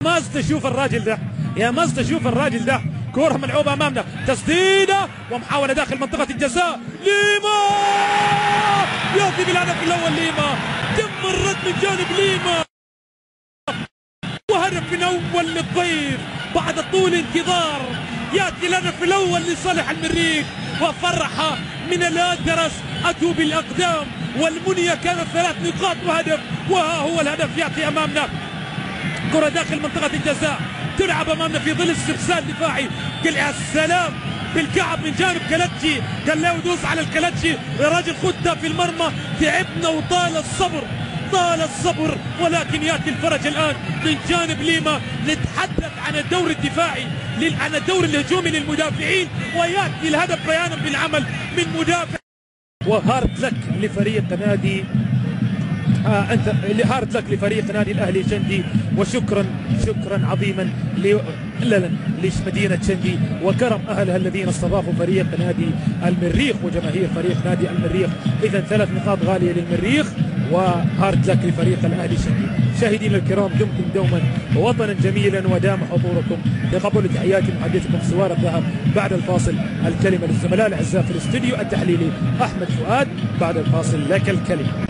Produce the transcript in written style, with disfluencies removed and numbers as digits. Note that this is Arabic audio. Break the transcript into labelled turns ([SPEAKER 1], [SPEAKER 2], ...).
[SPEAKER 1] ماز تشوف الراجل ده، يا ماز تشوف الراجل ده. كورة ملعوبة أمامنا، تسديدة ومحاولة داخل منطقة الجزاء. ليما يأتي بالهدف الأول. ليما تم الرد من جانب ليما، وهدف من أول للضيف بعد طول انتظار. يأتي الهدف الأول لصالح المريخ، وفرحة من الأدرس أتوا بالأقدام، والمنيا كانت 3 نقاط وهدف، وها هو الهدف يأتي أمامنا. كرة داخل منطقة الجزاء تلعب أمامنا في ظل استرسال دفاعي. قل يا سلام بالكعب من جانب كلاتشي، قال له دوس على الكلاتشي يا راجل، خدها في المرمى. تعبنا وطال الصبر، طال الصبر، ولكن ياتي الفرج الان من جانب ليما. نتحدث عن الدور الدفاعي، عن الدور الهجومي للمدافعين، وياتي الهدف بيانا بالعمل من مدافع. وهارد لك لفريق نادي انت هارد لك لفريق نادي الاهلي شندي، وشكرا عظيما لمدينه شندي وكرم اهلها الذين استضافوا فريق نادي المريخ وجماهير فريق نادي المريخ. اذا 3 نقاط غاليه للمريخ، وهارد لك لفريق الاهلي شندي. مشاهدينا الكرام، دمتم دوما وطنا جميلا، ودام حضوركم. تقبلوا تحياتي محدثكم سوار الذهب. بعد الفاصل الكلمه للزملاء الاعزاء في الاستوديو التحليلي احمد فؤاد. بعد الفاصل لك الكلمه.